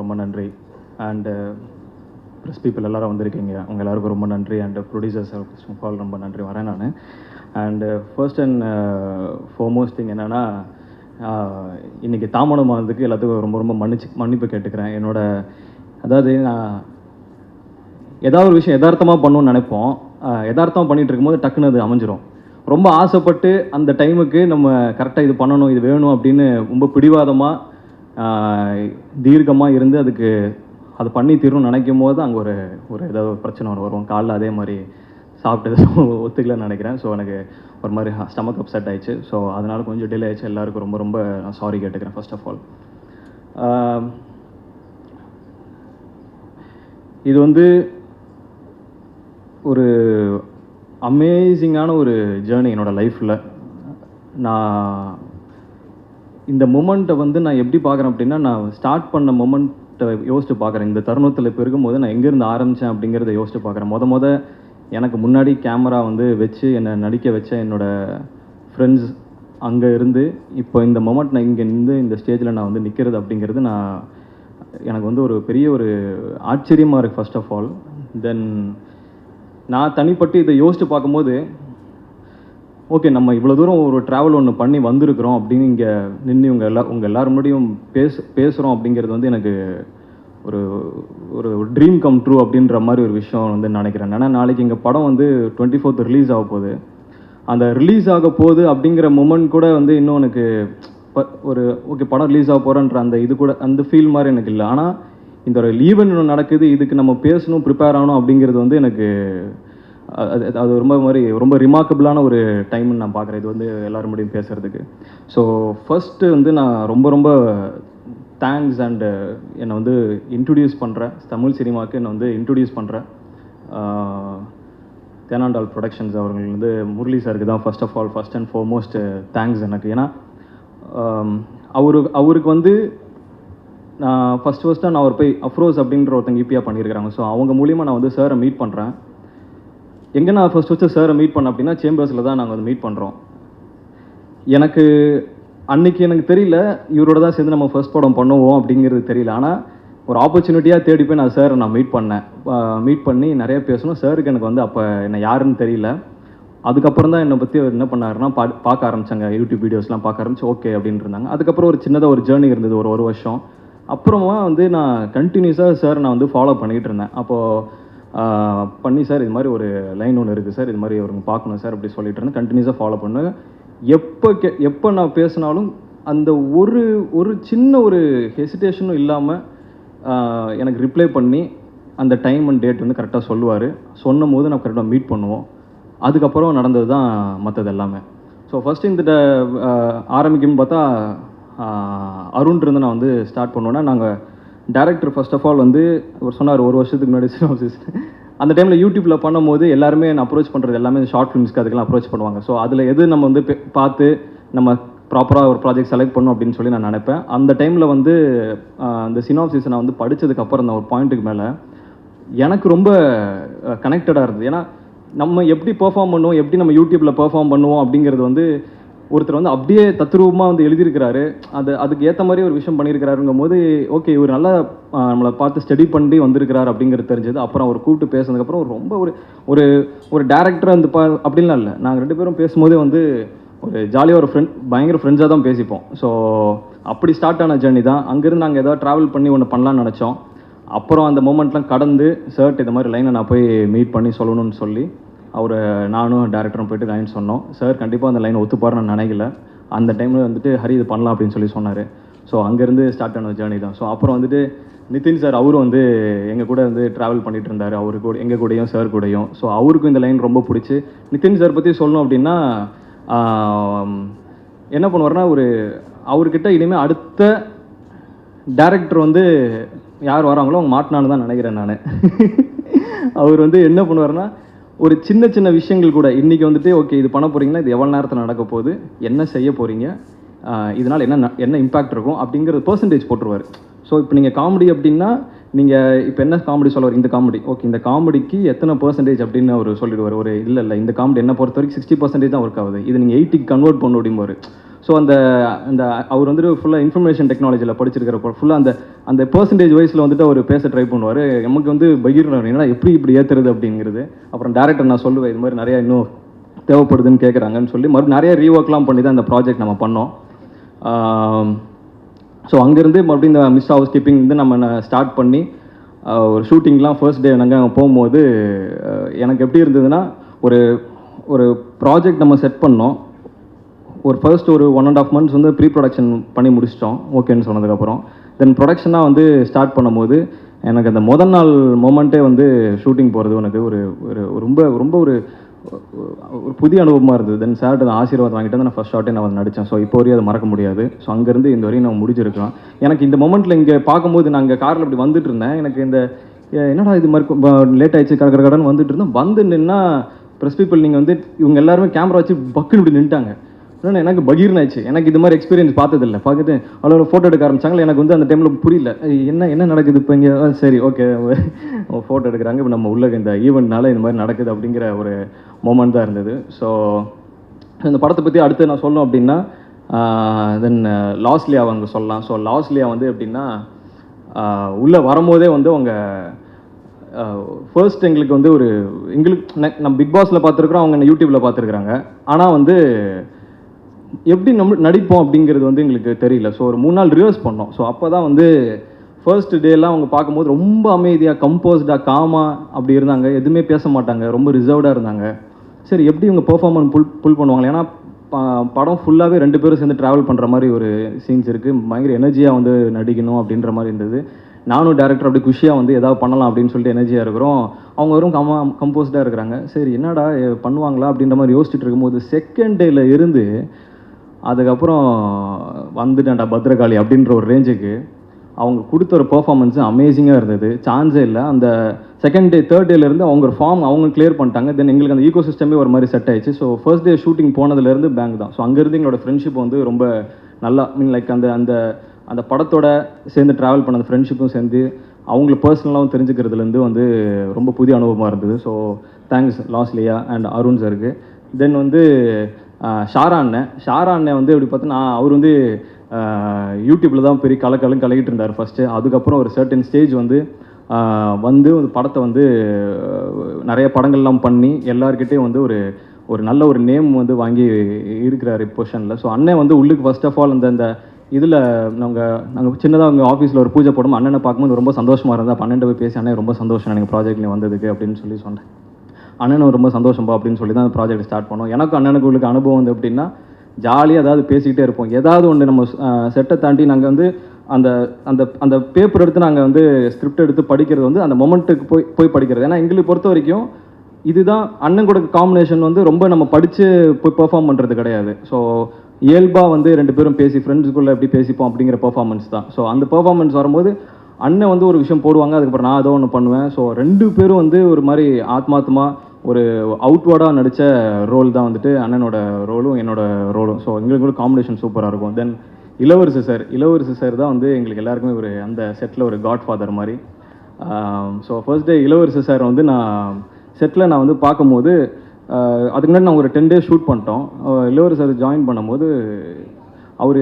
ரொம்ப நன்றி. And press people எல்லோரும் வந்திருக்கீங்க, அவங்க எல்லாருக்கும் ரொம்ப நன்றி. அண்ட் ப்ரொடியூசர்ஸ் ஃபால் ரொம்ப நன்றி. வரேன் நான். And first and foremost thing என்னென்னா, இன்றைக்கி தாமதமானதுக்கு எல்லாத்துக்கும் ரொம்ப ரொம்ப மன்னிப்பு கேட்டுக்கிறேன். அதாவது நான் ஏதாவது ஒரு விஷயம் யதார்த்தமாக பண்ணணும்னு நினைப்போம். யதார்த்தமாக பண்ணிகிட்டு இருக்கும்போது டக்குன்னு அது அமைஞ்சிரும். ரொம்ப ஆசைப்பட்டு அந்த டைமுக்கு நம்ம கரெக்டாக இது பண்ணணும், இது வேணும் அப்படின்னு ரொம்ப பிடிவாதமாக தீர்க்கமாக இருந்து அது பண்ணி தீரும்னு நினைக்கும் போது அங்கே ஒரு ஏதாவது ஒரு பிரச்சனை வரும். காலைல அதே மாதிரி சாப்பிட்டது ஒத்துக்கலன்னு நினைக்கிறேன். ஸோ எனக்கு ஒரு மாதிரி ஸ்டமக் அப்செட் ஆயிடுச்சு. ஸோ அதனால் கொஞ்சம் டிலே ஆயிடுச்சு. எல்லாருக்கும் ரொம்ப ரொம்ப நான் சாரி கேட்டுக்கிறேன். ஃபர்ஸ்ட் ஆஃப் ஆல், இது வந்து ஒரு அமேசிங்கான ஒரு ஜேர்னி என்னோடய லைஃப்பில். நான் இந்த மொமெண்ட்டை வந்து நான் எப்படி பார்க்குறேன் அப்படின்னா, நான் ஸ்டார்ட் பண்ண மொமெண்ட்டை யோசிச்சு பார்க்குறேன். இந்த தருணத்தில் இப்போ இருக்கும்போது நான் எங்கேருந்து ஆரம்பித்தேன் அப்படிங்கிறத யோசிச்சு பார்க்குறேன். எனக்கு முன்னாடி கேமரா வந்து வச்சு என்னை நடிக்க வச்ச என்னோடய ஃப்ரெண்ட்ஸ் அங்கே இருந்து இப்போ இந்த மொமெண்ட் நான் இங்கே நின்று இந்த ஸ்டேஜில் நான் வந்து நிற்கிறது அப்படிங்கிறது எனக்கு வந்து ஒரு பெரிய ஒரு ஆச்சரியமாக இருக்குது. ஃபர்ஸ்ட் ஆஃப் ஆல், தென் நான் தனிப்பட்டு இதை யோசித்து பார்க்கும்போது, ஓகே நம்ம இவ்வளோ தூரம் ஒரு ட்ராவல் ஒன்று பண்ணி வந்திருக்கிறோம் அப்படின்னு இங்கே நின்று உங்கள் எல்லாரும் முன்னாடியும் பேசுகிறோம் அப்படிங்கிறது வந்து எனக்கு ஒரு ஒரு ட்ரீம் கம் ட்ரூ அப்படின்ற மாதிரி ஒரு விஷயம் வந்து நினைக்கிறேன். ஏன்னா நாளைக்கு எங்கள் படம் வந்து 24th ரிலீஸ் ஆக போகுது. அந்த ரிலீஸ் ஆக போகுது அப்படிங்கிற மொமெண்ட் கூட வந்து இன்னும் எனக்கு ஒரு ஓகே படம் ரிலீஸ் ஆக போகிறேன்ற அந்த இது கூட அந்த ஃபீல் மாதிரி எனக்கு இல்லை. ஆனால் இந்த ஒரு ஈவெண்ட் ஒன்று நடக்குது, இதுக்கு நம்ம பேசணும், ப்ரிப்பேர் ஆகணும் அப்படிங்கிறது வந்து எனக்கு அது ரொம்ப ரிமார்க்கபிளான ஒரு டைம்னு நான் பார்க்குறேன். இது வந்து எல்லோரும் முடியும் பேசுகிறதுக்கு. ஸோ ஃபஸ்ட்டு வந்து நான் ரொம்ப ரொம்ப தேங்க்ஸ் அண்டு என்னை வந்து இன்ட்ரடியூஸ் பண்ணுறேன் தமிழ் சினிமாவுக்கு. என்னை வந்து இன்ட்ரடியூஸ் பண்ணுறேன் தேனாண்டால் ப்ரொடக்ஷன்ஸ் அவர்கள் வந்து முரளி சாருக்கு தான் ஃபர்ஸ்ட் அண்ட் ஃபார்மோஸ்ட் தேங்க்ஸ் எனக்கு. ஏன்னா அவருக்கு வந்து நான் ஃபஸ்ட்டாக நான் அவர் போய் அஃப்ரோஸ் அப்படின்ற ஒருத்தங்க ஈபியாக பண்ணியிருக்கிறாங்க. ஸோ அவங்க மூலிமா நான் வந்து சாரை மீட் பண்ணுறேன். எங்கே நான் ஃபஸ்ட்டு சாரை மீட் பண்ணேன் அப்படின்னா சேம்பர்ஸில் தான் நாங்கள் வந்து மீட் பண்ணுறோம். எனக்கு அன்றைக்கி எனக்கு தெரியல இவரோட தான் சேர்ந்து நம்ம ஃபர்ஸ்ட் படம் பண்ணுவோம் அப்படிங்கிறது தெரியல. ஆனால் ஒரு ஆப்பர்ச்சுனிட்டியாக தேடி போய் நான் சாரை நான் மீட் பண்ணி நிறைய பேசணும். சாருக்கு எனக்கு வந்து அப்போ என்ன யாருன்னு தெரியல. அதுக்கப்புறம் தான் என்னை பற்றி அவர் என்ன பண்ணாருன்னா பார்க்க ஆரம்பித்தாங்க, யூடியூப் வீடியோஸ்லாம் பார்க்க ஆரம்பிச்சு ஓகே அப்படின்னு இருந்தாங்க. அதுக்கப்புறம் ஒரு சின்னதாக ஒரு ஜேர்னி இருந்தது ஒரு வருஷம். அப்புறமா வந்து நான் கண்டினியூஸாக சார் நான் வந்து ஃபாலோ பண்ணிகிட்டு இருந்தேன். அப்போது பண்ணி சார் இது மாதிரி ஒரு லைன் ஒன்று இருக்குது சார், இது மாதிரி அவருங்க பார்க்கணும் சார் அப்படி சொல்லிட்டு இருந்தேன். கண்டினியூஸாக ஃபாலோ பண்ணு. எப்போ நான் பேசினாலும் அந்த ஒரு சின்ன ஒரு ஹெசிடேஷனும் இல்லாமல் எனக்கு ரிப்ளை பண்ணி அந்த டைம் அண்ட் டேட் வந்து கரெக்டாக சொல்லுவார். சொன்னும் போது நான் கரெக்டாக மீட் பண்ணுவோம். அதுக்கப்புறம் நடந்தது தான் மற்றது எல்லாமே. ஸோ ஃபஸ்ட்டு இந்த ஆரம்பிக்கும்னு பார்த்தா அருண் இருந்து நான் வந்து ஸ்டார்ட் பண்ணுவேன்னா, நாங்கள் டேரக்டர் ஃபர்ஸ்ட் ஆஃப் ஆல் வந்து அவர் சொன்னார் ஒரு வருஷத்துக்கு முன்னாடி சினாப்சிஸ் அந்த டைமில் யூடியூப்பில் பண்ணும்போது எல்லாருமே என்ன அப்ரோச் பண்ணுறது எல்லாமே ஷார்ட் ஃபிலிம்ஸ்க்கு அதுக்கெல்லாம் அப்ரோச் பண்ணுவாங்க. ஸோ அதில் எது நம்ம வந்து பார்த்து நம்ம ப்ராப்பராக ஒரு ப்ராஜெக்ட் செலக்ட் பண்ணணும் அப்படின்னு சொல்லி நான் நினைப்பேன். அந்த டைமில் வந்து அந்த சினாப்சிஸை நான் வந்து படித்ததுக்கப்புறம் அந்த ஒரு பாயிண்ட்டுக்கு மேலே எனக்கு ரொம்ப கனெக்டடாக இருந்தது. ஏன்னா நம்ம எப்படி பெர்ஃபார்ம் பண்ணுவோம், எப்படி நம்ம யூடியூப்பில் பெர்ஃபார்ம் பண்ணுவோம் அப்படிங்கிறது வந்து ஒருத்தர் வந்து அப்படியே தத்ரூபமாக வந்து எழுதியிருக்கிறாரு. அதுக்கு ஏற்ற மாதிரி ஒரு விஷயம் பண்ணியிருக்கிறாருங்கும் போது ஓகே இவர் நல்லா நம்மளை பார்த்து ஸ்டடி பண்ணி வந்திருக்கிறார் அப்படிங்கிறது தெரிஞ்சது. அப்புறம் அவர் கூப்பிட்டு பேசுனதுக்கப்புறம் ரொம்ப ஒரு ஒரு டேரக்டர் அந்த அப்படின்லாம் இல்லை. நாங்கள் 2 பேரும் பேசும்போதே வந்து ஒரு ஜாலியாக ஒரு பயங்கர ஃப்ரெண்ட்ஸாக தான் பேசிப்போம். ஸோ அப்படி ஸ்டார்ட் ஆன ஜேர்னி தான். அங்கேருந்து நாங்கள் ஏதாவது ட்ராவல் பண்ணி ஒன்று பண்ணலான்னு நினச்சோம். அப்புறம் அந்த மூமெண்ட்லாம் கடந்து சார்ட் இந்த மாதிரி லைனை நான் போய் மீட் பண்ணி சொல்லணும்னு சொல்லி நானும் டேரக்டரும் போய்ட்டு லைன் சொன்னோம். சார் கண்டிப்பாக அந்த லைனை ஒத்துப்பார் நான் நினைக்கல. அந்த டைமில் வந்துட்டு ஹரி இது பண்ணலாம் அப்படின்னு சொல்லி சொன்னார். ஸோ அங்கேருந்து ஸ்டார்ட் ஆன ஜேர்னி தான். ஸோ அப்புறம் வந்துட்டு நிதின் சார் அவரும் வந்து எங்கள் கூட வந்து ட்ராவல் பண்ணிகிட்டு இருந்தார், அவரு கூட எங்கள் கூடயும் சார் கூடயும். ஸோ அவருக்கும் இந்த லைன் ரொம்ப பிடிச்சி. நிதின் சார் பற்றி சொல்லணும் அப்படின்னா என்ன பண்ணுவார்னா, அவர்கிட்ட இனிமேல் அடுத்த டேரக்டர் வந்து யார் வராங்களோ அவங்க மாட்டினான்னு தான் நினைக்கிறேன் நான். அவர் வந்து என்ன பண்ணுவார்னா, ஒரு சின்ன சின்ன விஷயங்கள் கூட இன்றைக்கி வந்துட்டு ஓகே இது பண்ண போகிறீங்கன்னா இது எவ்வளோ நேரத்தில் நடக்க போகுது, என்ன செய்ய போகிறீங்க, இதனால் என்ன இம்பேக்ட் இருக்கும் அப்படிங்கிறது பர்சன்டேஜ் போட்டுருவார். ஸோ இப்போ நீங்கள் காமெடி அப்படின்னா நீங்கள் இப்போ என்ன காமெடி சொல்லுவார், இந்த காமெடி ஓகே இந்த காமெடிக்கு எத்தனை பர்சன்டேஜ் அப்படின்னு அவர் சொல்லிடுவார். இல்லை இந்த காமெடி என்ன பொறுத்த வரைக்கும் 60% தான் ஒர்க் ஆகுது, இது நீங்கள் 80க்கு கன்வெர்ட் பண்ண முடியும்போது. ஸோ அந்த அந்த அவர் வந்துட்டு ஃபுல்லாக இன்ஃபர்மேஷன் டெக்னாலஜியில் படிச்சிருக்கிறப்போ ஃபுல்லாக அந்த அந்த பெர்சன்டேஜ் வைஸில் வந்துட்டு அவர் பேச ட்ரை பண்ணுவார். நமக்கு வந்து பகீர்னார் என்னடா எப்படி இப்படி ஏற்றுறது அப்படிங்கிறது. அப்புறம் டேரக்டர் நான் சொல்லுவேன் இது மாதிரி நிறையா இன்னும் தேவைப்படுதுன்னு கேட்குறாங்கன்னு சொல்லி மறுபடியும் நிறைய ரீஒர்க்லாம் பண்ணி தான் இந்த ப்ராஜெக்ட் நம்ம பண்ணோம். ஸோ அங்கேருந்து மறுபடியும் இந்த மிஸ் ஹவுஸ் கீப்பிங் வந்து நம்ம ஸ்டார்ட் பண்ணி ஒரு ஷூட்டிங்லாம் ஃபர்ஸ்ட் டே நாங்கள் போகும்போது எனக்கு எப்படி இருந்ததுன்னா ஒரு ஒரு ப்ராஜெக்ட் நம்ம செட் பண்ணோம். ஒரு ஃபர்ஸ்ட் ஒரு 1.5 months வந்து ப்ரீ ப்ரொடக்ஷன் பண்ணி முடிச்சிட்டோம் ஓகேன்னு சொன்னதுக்கப்புறம். தென் ப்ரொடக்ஷனாக வந்து ஸ்டார்ட் பண்ணும்போது எனக்கு அந்த முதல் நாள் மொமெண்ட்டே வந்து ஷூட்டிங் போகிறது எனக்கு ஒரு ஒரு ரொம்ப ரொம்ப ஒரு ஒரு புதிய அனுபவமாக இருந்தது. தென் சார்ட்டு அந்த ஆசீர்வாதம் வாங்கிட்டு வந்து நான் ஃபஸ்ட் ஷாட்டே நான் நடித்தேன். ஸோ இப்போ வரையும் அதை மறக்க முடியாது. ஸோ அங்கேருந்து இந்த வரையும் நான் முடிஞ்சிருக்கலாம். எனக்கு இந்த மொமெண்ட்டில் இங்கே பார்க்கும்போது நான் இங்கே காரில் இப்படி வந்துட்டு இருந்தேன். எனக்கு இந்த என்னடா இது மாதிரி லேட் ஆகிடுச்சு கடன் வந்துட்டு இருந்தேன். வந்து நின்னா ப்ரெஸ் பீப்புள் நீங்கள் வந்து இவங்க எல்லாருமே கேமரா வச்சு பக்குன்னு இப்படி நின்ட்டாங்க. ஆனால் எனக்கு பகீர்னாச்சு. எனக்கு இது மாதிரி எக்ஸ்பீரியன்ஸ் பார்த்ததில்லை. பார்த்துட்டு அவ்வளோ ஃபோட்டோ எடுக்க ஆரம்பிச்சாங்களே. எனக்கு வந்து அந்த டைமில் புரியல என்ன என்ன நடக்குது இப்போ இங்கே. சரி ஓகே ஃபோட்டோ எடுக்கிறாங்க. இப்போ நம்ம உள்ள இந்த ஈவெண்ட்னால இந்த மாதிரி நடக்குது அப்படிங்கிற ஒரு மொமெண்ட் தான் இருந்தது. ஸோ இந்த படத்தை பற்றி அடுத்து நான் சொல்லணும் அப்படின்னா தென் லாஸ்லியா அவங்க சொல்லலாம். ஸோ லாஸ்லியா வந்து எப்படின்னா உள்ளே வரும்போதே வந்து அவங்க ஃபர்ஸ்ட் எங்களுக்கு வந்து ஒரு எங்களுக்கு நம்ம பிக் பாஸில் பார்த்துருக்குறோம், அவங்க யூடியூப்பில் பார்த்துருக்குறாங்க. ஆனால் வந்து எப்படி நம்ம நடிப்போம் அப்படிங்கிறது வந்து எங்களுக்கு தெரியல. ஸோ ஒரு 3 நாள் ரிஹர்ஸ் பண்ணோம். ஸோ அப்போ தான் வந்து ஃபர்ஸ்ட் டேலாம் அவங்க பார்க்கும்போது ரொம்ப அமைதியாக கம்போஸ்டாக காமாக அப்படி இருந்தாங்க. எதுவுமே பேச மாட்டாங்க, ரொம்ப ரிசர்வ்டாக இருந்தாங்க. சரி எப்படி இவங்க பெர்ஃபார்மன்ஸ் புல் பண்ணுவாங்க. ஏன்னா படம் ஃபுல்லாகவே 2 பேரும் சேர்ந்து ட்ராவல் பண்ணுற மாதிரி ஒரு சீன்ஸ் இருக்குது. பயங்கர எனர்ஜியாக வந்து நடிக்கணும் அப்படின்ற மாதிரி இருந்தது. நானும் டேரக்டர் அப்படி குஷியாக வந்து ஏதாவது பண்ணலாம் அப்படின்னு சொல்லிட்டு எனர்ஜியாக இருக்கிறோம். அவங்க வெறும் கம்போஸ்டாக இருக்கிறாங்க. சரி என்னடா பண்ணுவாங்களா அப்படின்ற மாதிரி யோசிச்சுட்டு இருக்கும்போது செகண்ட் டேல இருந்து அதுக்கப்புறம் வந்துட்டேன்டா பத்ரகாளி அப்படின்ற ஒரு ரேஞ்சுக்கு அவங்க கொடுத்த ஒரு பெர்ஃபார்மன்ஸு அமேசிங்காக இருந்தது. சான்ஸே இல்லை. அந்த செகண்ட் டே தேர்ட் டேலேருந்து அவங்க ஒரு ஃபார்ம் அவங்க கிளியர் பண்ணிட்டாங்க. தென் எங்களுக்கு அந்த ஈகோ சிஸ்டமே ஒரு மாதிரி செட் ஆயிடுச்சு. ஸோ ஃபர்ஸ்ட் டே ஷூட்டிங் போனதுலேருந்து பேங்க் தான். ஸோ அங்கேருந்து எங்களோட ஃப்ரெண்ட்ஷிப் வந்து ரொம்ப நல்லா லைக் அந்த அந்த அந்த படத்தோட சேர்ந்து ட்ராவல் பண்ண அந்த ஃப்ரெண்ட்ஷிப்பும் சேர்ந்து அவங்கள பர்சனலாகவும் தெரிஞ்சுக்கிறதுலேருந்து வந்து ரொம்ப புதிய அனுபவமாக இருந்தது. So thanks Losliya and Arun சாருக்கு. தென் வந்து ஷாரா அண்ணன் வந்து எப்படி பார்த்தோன்னா அவர் வந்து யூடியூப்பில் தான் பெரிய கலக்கிட்டு இருந்தார் ஃபஸ்ட்டு. அதுக்கப்புறம் ஒரு சர்டன் ஸ்டேஜ் வந்து ஒரு படத்தை வந்து நிறைய படங்கள்லாம் பண்ணி எல்லாருக்கிட்டையும் வந்து ஒரு ஒரு நல்ல ஒரு நேம் வந்து வாங்கி இருக்கிறார் பொசிஷனில். ஸோ அண்ணன் வந்து உள்ளுக்கு ஃபர்ஸ்ட் ஆஃப் ஆல் அந்த இதில் நாங்கள் சின்னதாக அவங்க ஆஃபீஸில் ஒரு பூஜை போடும் அண்ணனை பார்க்கும்போது ரொம்ப சந்தோஷமாக இருந்தேன். அப்போ அண்ணன் போய் பேசி அண்ணன் ரொம்ப சந்தோஷம் எனக்கு ப்ராஜெக்ட்லேயும் வந்ததுக்கு அப்படின்னு சொல்லி சொன்னேன். அண்ணனும் ரொம்ப சந்தோஷம்பா அப்படின்னு சொல்லி தான் அந்த ப்ராஜெக்ட் ஸ்டார்ட் பண்ணோம். எனக்கும் அண்ணனுக்கு உங்களுக்கு அனுபவம் வந்து எப்படின்னா ஜாலியாக ஏதாவது பேசிக்கிட்டே இருப்போம். ஏதாவது ஒன்று நம்ம செட்டை தாண்டி நாங்கள் வந்து அந்த அந்த அந்த பேப்பர் எடுத்து நாங்கள் வந்து ஸ்கிரிப்ட் எடுத்து படிக்கிறது வந்து அந்த மொமெண்ட்டுக்கு போய் படிக்கிறது. ஏன்னா எங்களுக்கு பொறுத்த வரைக்கும் இதுதான் அண்ணன் கூட காம்பினேஷன் வந்து ரொம்ப நம்ம படித்து போய் பெர்ஃபார்ம் பண்ணுறது கிடையாது. ஸோ இயல்பாக வந்து 2 பேரும் பேசி ஃப்ரெண்ட்ஸுக்குள்ளே எப்படி பேசிப்போம் அப்படிங்கிற பெர்ஃபார்மன்ஸ் தான். ஸோ அந்த பெர்ஃபார்மன்ஸ் வரும்போது அண்ணன் வந்து ஒரு விஷயம் போடுவாங்க, அதுக்கப்புறம் நான் ஏதோ ஒன்று பண்ணுவேன். ஸோ 2 பேரும் வந்து ஒரு மாதிரி ஆத்மார்த்தமாக ஒரு அவுட்வேர்டாக நடித்த ரோல் தான் வந்துட்டு அண்ணனோட ரோலும் என்னோட ரோலும். ஸோ எங்களுக்கு கூட காம்பினேஷன் சூப்பராக இருக்கும். தென் இளவரசி சார் தான் வந்து எங்களுக்கு எல்லாருக்குமே ஒரு அந்த செட்டில் ஒரு காட் ஃபாதர் மாதிரி. ஸோ ஃபர்ஸ்ட் டே இளவரசி சார் வந்து நான் செட்டில் நான் வந்து பார்க்கும்போது அதுக்கு முன்னாடி நான் ஒரு 10 days ஷூட் பண்ணிட்டோம். இளவரசி சார் ஜாயின் பண்ணும்போது அவர்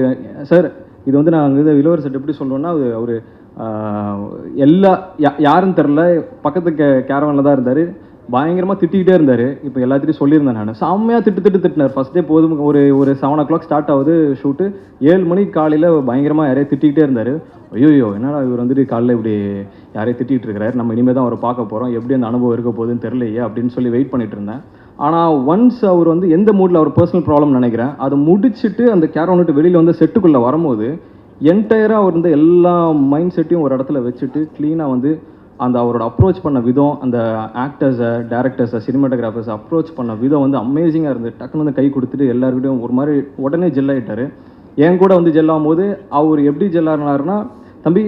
சார் இது வந்து நான் வந்து இளவரசி சார் எப்படி சொல்லுவேன்னா அவர் யாருன்னு தெரில பக்கத்து கேரவனில் தான் இருந்தார். பயங்கரமாக திட்டிகிட்டே இருந்தார். இப்போ எல்லாத்தையும் சொல்லியிருந்தேன் நான். செம்மையாக திட்டினார். ஃபஸ்ட் டே போதும் ஒரு 7 o'clock ஸ்டார்ட் ஆகுது ஷூட்டு. 7 மணிக்கு காலையில் பயங்கரமாக யாரையும் திட்டிகிட்டே இருந்தார். ஐயோ என்னடா இவர் வந்துட்டு காலையில் இப்படி யாரையும் திட்டிகிட்டு இருக்கிறார், நம்ம இனிமேல் தான் அவரை பார்க்க போகிறோம், எப்படி அந்த அனுபவம் இருக்க போகுதுன்னு தெரியலையே அப்படின்னு சொல்லி வெயிட் பண்ணிட்டு இருந்தேன். ஆனால் ஒன்ஸ் அவர் வந்து எந்த மூடில் அவர் பர்சனல் ப்ராப்ளம் நினைக்கிறேன் அதை முடிச்சுட்டு அந்த கேரவன் விட்டு வெளியில் வந்து செட்டுக்குள்ளே வரும்போது என்டையராக அவர் வந்து எல்லா மைண்ட் செட்டையும் ஒரு இடத்துல வச்சுட்டு க்ளீனாக வந்து அந்த அவரோட அப்ரோச் பண்ண விதம், அந்த ஆக்டர்ஸை டேரக்டர்ஸை சினிமாட்டோகிராஃபர்ஸை அப்ரோச் பண்ண விதம் வந்து அமேசிங்காக இருந்தது. டக்குன்னு வந்து கை கொடுத்துட்டு எல்லாருக்கிட்டையும் ஒரு மாதிரி உடனே ஜெல் ஆகிட்டார். என் கூட வந்து ஜெல் ஆகும்போது அவர் எப்படி ஜெல் ஆகினாருன்னா, தம்பி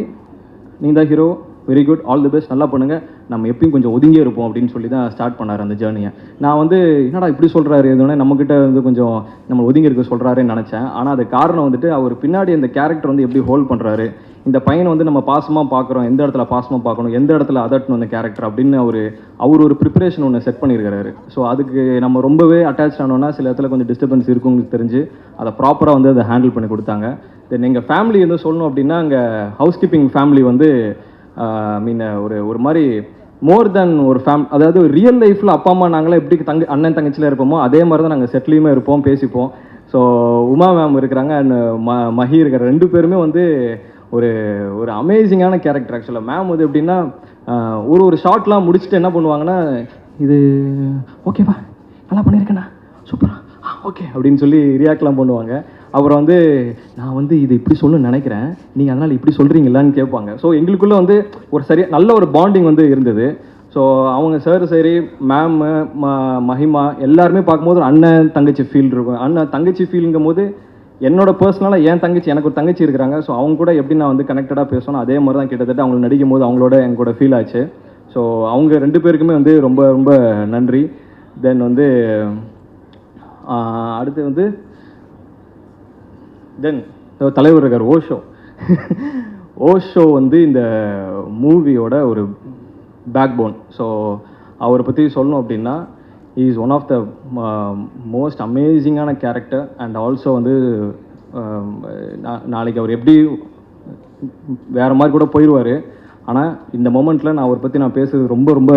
நீ தான் hero, very good, all the best, நல்லா பண்ணுங்கள், நம்ம எப்பயும் கொஞ்சம் ஒதுங்கி இருப்போம் அப்படின்னு சொல்லி தான் ஸ்டார்ட் பண்ணார் அந்த ஜேர்னியை. நான் வந்து என்னடா இப்படி சொல்கிறாரு, எதுவுமே நம்மக்கிட்ட வந்து கொஞ்சம் நம்ம ஒதுங்கி இருக்க சொல்கிறாருன்னு நினச்சேன். ஆனால் அது காரணம் வந்துட்டு அவர் பின்னாடி அந்த கேரக்டர் வந்து எப்படி ஹோல்ட் பண்ணுறாரு, இந்த பையனை வந்து நம்ம பாசமாக பார்க்குறோம், எந்த இடத்துல பாசமாக பார்க்கணும், எந்த இடத்துல அதட்டணும் அந்த கேரக்டர் அப்படின்னு அவர் ஒரு ப்ரிப்பரேஷன் ஒன்று செட் பண்ணியிருக்கிறாரு. ஸோ அதுக்கு நம்ம ரொம்பவே அட்டாச் ஆனோன்னா சில இடத்துல கொஞ்சம் டிஸ்டர்பன்ஸ் இருக்கும்னு தெரிஞ்சு அதை ப்ராப்பராக வந்து அதை ஹேண்டில் பண்ணி கொடுத்தாங்க. தென் எங்கள் ஃபேமிலி வந்து சொல்லணும் அப்படின்னா, அங்கே ஹவுஸ் கீப்பிங் ஃபேமிலி வந்து மீன் ஒரு மாதிரி மோர் தென் ஒரு அதாவது ரியல் லைஃப்பில் அப்பா அம்மா நாங்களாம் எப்படி அண்ணன் தங்கச்சியில் இருப்போமோ அதே மாதிரி தான் நாங்கள் செட்டிலையுமே இருப்போம், பேசிப்போம். ஸோ உமா மேம் இருக்கிறாங்க அண்ட் மஹி இருக்கிற 2 பேருமே வந்து ஒரு அமேசிங்கான கேரக்டர். ஆக்சுவலாக மேம் வந்து எப்படின்னா ஒரு ஷார்ட்லாம் முடிச்சுட்டு என்ன பண்ணுவாங்கன்னா, இது ஓகேவா, நல்லா பண்ணியிருக்கேண்ணா, சூப்பரா, ஓகே அப்படின்னு சொல்லி ரியாக்ட்லாம் பண்ணுவாங்க. அப்புறம் வந்து நான் வந்து இது இப்படி சொல்லணும்னு நினைக்கிறேன், நீங்கள் அதனால் இப்படி சொல்கிறீங்களான்னு கேட்பாங்க. ஸோ எங்களுக்குள்ளே வந்து நல்ல ஒரு பாண்டிங் வந்து இருந்தது. ஸோ அவங்க சார் சரி, மேமு, மஹிமா எல்லாருமே பார்க்கும்போது ஒரு அண்ணன் தங்கச்சி ஃபீல் இருக்கும். அண்ணன் தங்கச்சி ஃபீலுங்கும் போது என்னோட பர்சனலாக என் தங்கச்சி, எனக்கு ஒரு தங்கச்சி இருக்கிறாங்க. ஸோ அவங்க கூட எப்படி நான் வந்து கனெக்டடாக பேசணும் அதே மாதிரி தான் கிட்டத்தட்ட அவங்க நடிக்கும் போது அவங்களோட என் கூட ஃபீல் ஆச்சு. ஸோ அவங்க 2 பேருக்குமே வந்து ரொம்ப ரொம்ப நன்றி. தென் வந்து அடுத்து வந்து தலைவர் இருக்கார் ஓஷோ வந்து இந்த மூவியோட ஒரு பேக் போன். ஸோ அவரை பற்றி சொல்லணும் அப்படின்னா, is one of the most அமேசிங்கான கேரக்டர். அண்ட் ஆல்சோ வந்து நாளைக்கு அவர் எப்படி வேறு மாதிரி கூட போயிடுவார். ஆனால் இந்த மொமெண்ட்டில் நான் அவரை பற்றி நான் பேசுறது ரொம்ப ரொம்ப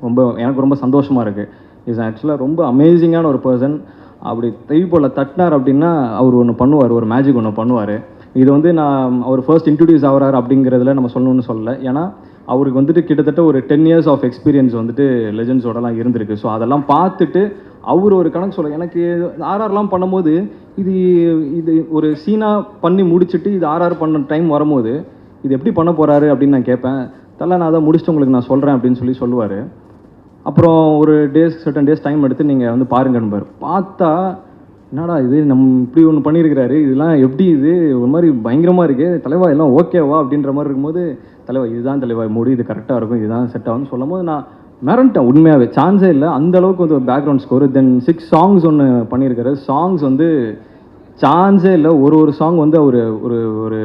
ரொம்ப எனக்கு ரொம்ப சந்தோஷமாக இருக்குது. இஸ் ஆக்சுவலாக ரொம்ப அமேசிங்கான ஒரு பர்சன். அப்படி தைப்போல் தட்டினார் அப்படின்னா அவர் ஒன்று பண்ணுவார், ஒரு மேஜிக் ஒன்று பண்ணுவார். இது வந்து நான் அவர் ஃபர்ஸ்ட் இன்ட்ரடியூஸ் ஆகிறார் அப்படிங்கிறதுல நம்ம சொல்லணும்னு சொல்லலை. ஏன்னா அவருக்கு வந்துட்டு கிட்டத்தட்ட ஒரு 10 years ஆஃப் எக்ஸ்பீரியன்ஸ் வந்துட்டு லெஜெண்ட்ஸோடலாம் இருந்திருக்கு. ஸோ அதெல்லாம் பார்த்துட்டு அவர் ஒரு கணக்கு சொல்ல, எனக்கு ஆர்ஆர்லாம் பண்ணும்போது இது ஒரு சீனாக பண்ணி முடிச்சுட்டு இது ஆர்ஆர் பண்ண டைம் வரும்போது இது எப்படி பண்ண போகிறாரு அப்படின்னு நான் கேட்பேன். தலை நான் அதை முடிச்சுட்டு உங்களுக்கு நான் சொல்கிறேன் அப்படின்னு சொல்லுவார். அப்புறம் ஒரு சர்டன் டேஸ் டைம் எடுத்து நீங்கள் வந்து பாருங்கன்னு பார்த்தா, என்னடா இது நம்ம இப்படி ஒன்று பண்ணியிருக்கிறாரு, இதெல்லாம் எப்படி இது ஒரு மாதிரி பயங்கரமாக இருக்குது தலைவா, எல்லாம் ஓகேவா அப்படின்ற மாதிரி இருக்கும்போது, தலைவா இதுதான் தலைவா மூடி, இது கரெக்டாக இருக்கும், இதுதான் செட் ஆகும்னு சொல்லும் போது நான் மிரண்டேன். உண்மையாகவே சான்ஸே இல்லை, அந்தளவுக்கு வந்து ஒரு பேக்ரவுண்ட் ஸ்கோர். தென் 6 songs ஒன்று பண்ணியிருக்காரு. சாங்ஸ் வந்து சான்ஸே இல்லை. ஒரு சாங் வந்து ஒரு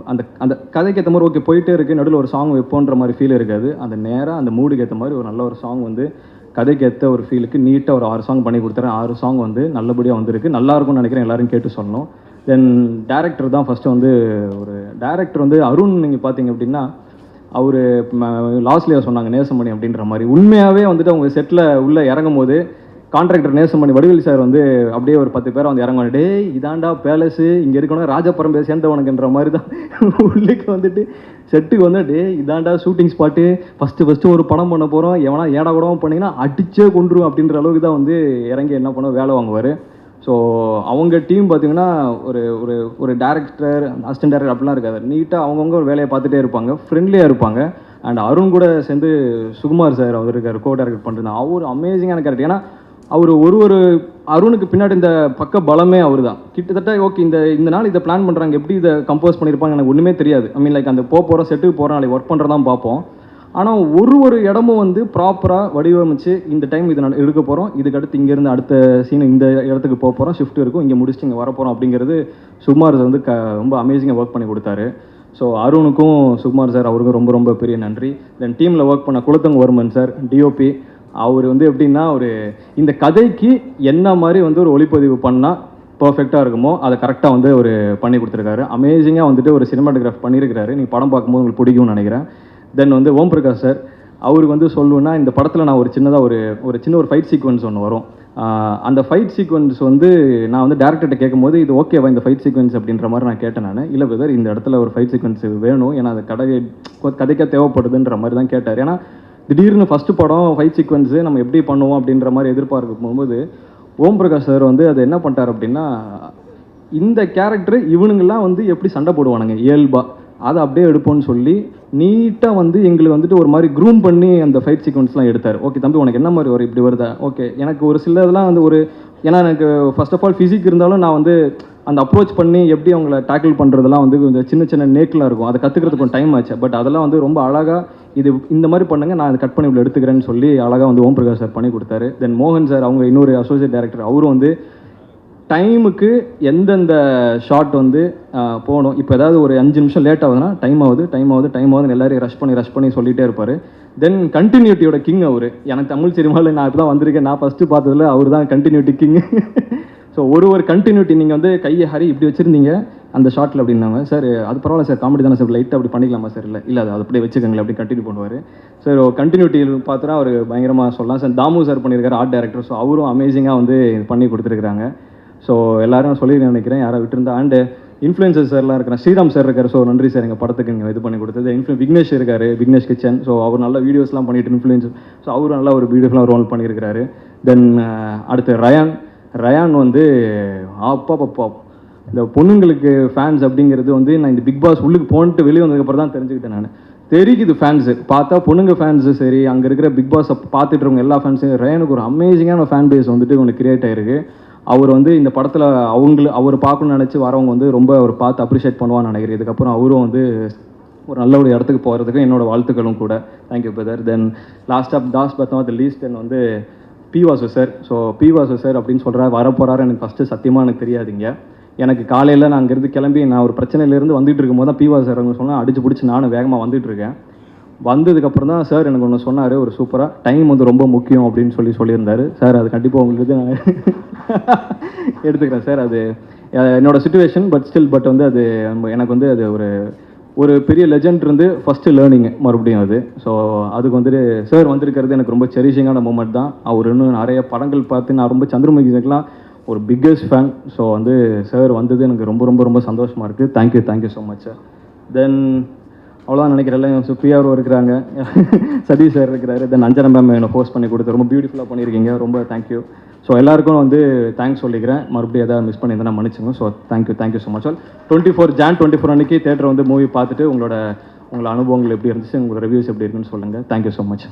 அந்த அந்த கதைக்கு ஏற்ற மாதிரி ஓகே போயிட்டே இருக்குது, நடுவில் ஒரு சாங் வைப்போன்ற மாதிரி ஃபீல் இருக்காது. அந்த நேராக அந்த மூடுக்கு ஏற்ற மாதிரி ஒரு நல்ல ஒரு சாங் வந்து கதைக்கு ஏற்ற ஒரு ஃபீலுக்கு நீட்டாக ஒரு 6 song பண்ணி கொடுத்துறேன். 6 song வந்து நல்லபடியாக வந்திருக்கு. நல்லாயிருக்கும்னு நினைக்கிறேன், எல்லோரும் கேட்டு சொல்லணும். தென் டேரக்டர் தான் ஃபஸ்ட்டு வந்து ஒரு டேரக்டர் வந்து அருண். நீங்கள் பார்த்தீங்க அப்படின்னா அவர் லாஸ்ட்லியாக சொன்னாங்க நேசமணி அப்படின்ற மாதிரி. உண்மையாகவே வந்துட்டு அவங்க செட்டில் உள்ளே இறங்கும் போது கான்ட்ராக்டர் நேசமணி வடிவேல் சார் வந்து அப்படியே ஒரு 10 பேரை வந்து இறங்குவாங்க. டே இதாண்டா பேலஸு, இங்கே இருக்கணும் ராஜபரம்பை சேர்ந்தவனுக்குன்ற மாதிரி தான் உள்ளுக்கு வந்துட்டு செட்டுக்கு வந்து டே இதாண்டா ஷூட்டிங் ஸ்பாட்டு, ஃபஸ்ட்டு ஒரு படம் பண்ண போகிறோம், எவனா ஏடா கூடவும் பண்ணிங்கன்னா அடிச்சே கொண்டுரும் அப்படின்ற அளவுக்கு தான் வந்து இறங்கி என்ன பண்ண வேலை வாங்குவார். ஸோ அவங்க டீம் பார்த்திங்கன்னா ஒரு டேரக்டர், அசிஸ்டன்ட் டேரக்டர் அப்படிலாம் இருக்காது. நீட்டாக அவங்கவுங்க ஒரு வேலையை பார்த்துட்டே இருப்பாங்க, ஃப்ரெண்ட்லியாக இருப்பாங்க. அண்ட் அருண் கூட சேர்ந்து சுகுமார் சார் அவர் இருக்கார், கோ டேரக்ட் பண்ணுறது. அவர் அமேசிங்கான கேரக்டர். ஏன்னா அவர் ஒரு அருணுக்கு பின்னாடி இந்த பக்க பலமே அவர் தான். கிட்டத்தட்ட ஓகே இந்த நாள் இதை பிளான் பண்ணுறாங்க, எப்படி இதை கம்போஸ் பண்ணியிருப்பாங்க எனக்கு ஒன்றுமே தெரியாது. ஐ மீன் லைக் அந்த போகிறோம் செட்டுக்கு போகிறோம், நாளைக்கு ஒர்க் பண்ணுறதான் பார்ப்போம். ஆனால் ஒரு இடமும் வந்து ப்ராப்பராக வடிவமைச்சு இந்த டைம் இதை எடுக்க போகிறோம், இதுக்கு அடுத்து இங்கேருந்து அடுத்த சீன் இந்த இடத்துக்கு போகிறோம், ஷிஃப்ட் இருக்கும், இங்கே முடிச்சுட்டு இங்கே வரப்போகிறோம் அப்படிங்கிறது சுகுமார் வந்து ரொம்ப அமேசிங்காக ஒர்க் பண்ணி கொடுத்தாரு. ஸோ அருணுக்கும் சுகுமார் சார் அவருக்கும் ரொம்ப ரொம்ப பெரிய நன்றி. தென் டீமில் ஒர்க் பண்ண குலத்தங்கவர்மன் சார் டிஓபி, அவர் வந்து எப்படின்னா இந்த கதைக்கு என்ன மாதிரி வந்து ஒரு ஒளிப்பதிவு பண்ணால் பர்ஃபெக்டாக இருக்குமோ அதை கரெக்டாக வந்து ஒரு பண்ணி கொடுத்துருக்காரு. அமேசிங்காக வந்துட்டு ஒரு சினிமாட்டோகிராஃப் பண்ணியிருக்கிறாரு. நீங்கள் படம் பார்க்கும்போது உங்களுக்கு பிடிக்கும்னு நினைக்கிறேன். தென் வந்து ஓம் பிரகாஷ் சார், அவருக்கு வந்து சொல்லணுன்னா இந்த படத்தில் நான் ஒரு சின்ன ஒரு ஃபைட் சீக்வன்ஸ் ஒன்று வரும். அந்த ஃபைட் சீக்வன்ஸ் வந்து நான் வந்து டேரக்டர்கிட்ட கேட்கும்போது இது ஓகேவா இந்த ஃபைட் சீக்வன்ஸ் அப்படின்ற மாதிரி நான் கேட்டேன். நான் இல்லை பிரதர் இந்த இடத்துல ஒரு ஃபைட் சீக்வன்ஸ் வேணும், ஏன்னா அது கதைக்காக தேவைப்படுதுன்ற மாதிரி தான் கேட்டார். ஏன்னா திடீர்னு ஃபஸ்ட்டு படம் ஃபைட் சீக்வன்ஸு நம்ம எப்படி பண்ணுவோம் அப்படின்ற மாதிரி எதிர்பார்க்கும் போகும்போது ஓம் பிரகாஷ் சார் வந்து அதை என்ன பண்ணிட்டார் அப்படின்னா, இந்த கேரக்டர் இவனுங்கெல்லாம் வந்து எப்படி சண்டை போடுவானுங்க இயல்பா, அதை அப்படியே எடுப்போம்னு சொல்லி நீட்டாக வந்து எங்களுக்கு வந்துட்டு ஒரு மாதிரி க்ரூம் பண்ணி அந்த ஃபைட் சீக்வன்ஸ்லாம் எடுத்தார். ஓகே தம்பி உனக்கு என்ன மாதிரி இப்படி வருதா, ஓகே எனக்கு ஒரு சில இதெல்லாம் வந்து ஏன்னா எனக்கு ஃபர்ஸ்ட் ஆஃப் ஆல் ஃபிசிக் இருந்தாலும் நான் வந்து அந்த அப்ரோச் பண்ணி எப்படி அவங்கள டேக்கிள் பண்ணுறதெல்லாம் வந்து கொஞ்சம் சின்ன சின்ன நேக்கெலாம் இருக்கும். அதை கற்றுக்கிறதுக்கு கொஞ்சம் டைம் ஆச்சு. பட் அதெல்லாம் வந்து ரொம்ப அழகாக இது இந்த மாதிரி பண்ணுங்க, நான் அதை கட் பண்ணி இவ்வளோ எடுத்துக்கிறேன்னு சொல்லி அழகாக வந்து ஓம் பிரகாஷ் சார் பண்ணி கொடுத்தாரு. தென் மோகன் சார் அவங்க இன்னொரு அசோசியேட் டைரக்டர், அவரும் வந்து டைமுக்கு எந்தெந்த ஷாட் வந்து போகணும். இப்போ ஏதாவது ஒரு 5 நிமிஷம் லேட் ஆகுதுன்னா டைம் ஆகுதுன்னு எல்லாரையும் ரஷ் பண்ணி சொல்லிகிட்டே இருப்பார். தென் கண்டினியூட்டியோட கிங் அவர். எனக்கு தமிழ் சினிமாவில் நான் இப்போ தான் வந்திருக்கேன், நான் ஃபஸ்ட்டு பார்த்ததில் அவர் தான் கண்டினியூட்டி கிங். ஸோ ஒரு கண்டினியூட்டி நீங்கள் வந்து கையை ஹரி இப்படி வச்சுருந்தீங்க அந்த ஷாட்டில் அப்படின்னாங்க. சார் அது பரவாயில்ல சார், காமெடி தானே சார், லைட்டாக அப்படி பண்ணிக்கலாமா சார்? இல்லை அது அப்படியே வச்சுக்கோங்களேன், அப்படி கண்டினியூ பண்ணுவார். சார் கண்டினியூட்டி பார்த்தா அவர் பயங்கரமாக சொல்லலாம். சார் தாமு சார் பண்ணியிருக்காரு ஆர்ட் டைரக்டர். ஸோ அவரும் அமேசிங்காக வந்து பண்ணி கொடுத்துருக்குறாங்க. ஸோ எல்லாரும் சொல்லி நினைக்கிறேன் யாராவது விட்டுருந்தா. அண்டு இன்ஃப்ளூயன்சர் சார்லாம் இருக்கிறேன், ஸ்ரீராம் சார் இருக்கார். ஸோ நன்றி சார் எங்கள் படத்துக்கு நீங்கள் இது பண்ணி கொடுத்தது. விக்னேஷ் இருக்கார், விக்னேஷ் கிச்சன். ஸோ அவர் நல்ல வீடியோஸ்லாம் பண்ணிட்டு இன்ஃப்ளூயன்சர். ஸோ அவரும் நல்லா ஒரு பியூட்டிஃபுல்லாக ரோல் பண்ணியிருக்கிறாரு. தென் அடுத்து ரயான் வந்து அப்பா இந்த பொண்ணுங்களுக்கு ஃபேன்ஸ் அப்படிங்கிறது வந்து நான் இந்த பிக் பாஸ் உள்ளுக்கு போன்ட்டு வெளியே வந்ததுக்கப்புறம் தான் தெரிஞ்சுக்கிட்டேன். நான் தெரியுது ஃபேன்ஸு பார்த்தா பொண்ணுங்க ஃபேன்ஸு சரி, அங்கே இருக்கிற பிக் பாஸை பார்த்துட்டு இருக்கவங்க எல்லா ஃபேன்ஸும் ரயானுக்கு ஒரு அமேசிங்கான ஃபேன் பேஸ் வந்துட்டு ஒன்று கிரியேட் ஆயிருக்கு. அவர் வந்து இந்த படத்தில் அவர் பார்க்கணும்னு நினச்சி வரவங்க வந்து ரொம்ப அவர் பார்த்து அப்ரிஷியேட் பண்ணுவான்னு நினைக்கிறேன். இதுக்கப்புறம் அவரும் வந்து ஒரு நல்ல ஒரு இடத்துக்கு போகிறதுக்கு என்னோட வாழ்த்துக்களும் கூட. Thank you brother. Then last but not the least then வந்து P Vasu sir. So P Vasu sir அப்படின்னு சொல்கிறார், வரப்போகிறாரு. எனக்கு ஃபஸ்ட்டு சத்தியமாக எனக்கு தெரியாதுங்க. எனக்கு காலையில் நான் அங்கேருந்து கிளம்பி நான் ஒரு பிரச்சனையிலேருந்து வந்துட்டு இருக்கும்போது தான் பி வாசு சார் அவங்க சொன்னால் அடிச்சு பிடிச்சி நானும் வேகமாக வந்துட்டுருக்கேன். வந்ததுக்கப்புறம் தான் சார் எனக்கு ஒன்று சொன்னார், ஒரு சூப்பராக டைம் வந்து ரொம்ப முக்கியம் அப்படின்னு சொல்லியிருந்தார். சார் அது கண்டிப்பாக உங்களுக்கு நான் எடுத்துக்கிறேன் சார். அது என்னோடய சுச்சுவேஷன் பட் வந்து அது எனக்கு வந்து அது ஒரு பெரிய லெஜண்ட் இருந்து ஃபஸ்ட்டு லேர்னிங்கு மறுபடியும் அது. ஸோ அதுக்கு வந்துட்டு சார் வந்திருக்கிறது எனக்கு ரொம்ப செரிஷிங்கான மூமெண்ட் தான். அவர் இன்னும் நிறைய படங்கள் பார்த்து நான் ரொம்ப சந்திரமுகிக்கெலாம் ஒரு பிக்கஸ்ட் ஃபேன். ஸோ வந்து சார் வந்தது எனக்கு ரொம்ப ரொம்ப ரொம்ப சந்தோஷமாக இருக்குது. Thank you so much sir. Then அவ்வளோதான் நினைக்கிறேன். சுப்ரியாவும் இருக்கிறாங்க, சதீஷ் சார் இருக்கிறாரு. தென் அஞ்சனா மேம் என்னை போஸ்ட் பண்ணி கொடுத்து ரொம்ப பியூட்டிஃபுல்லாக பண்ணியிருக்கீங்க, ரொம்ப தேங்க்யூ. ஸோ எல்லாருக்கும் வந்து தேங்க்ஸ் சொல்லிக்கிறேன். மறுபடியும் எதாவது மிஸ் பண்ணியிருந்தேன் மன்னிச்சுங்க. So thank you so much all. 24 அன்றைக்கி தேட்டர் வந்து மூவி பார்த்துட்டு உங்களோட அனுபவங்கள் எப்படி இருந்துச்சு, உங்களோட ரிவ்யூஸ் எப்படி இருக்குன்னு சொல்லுங்கள். Thank you so much.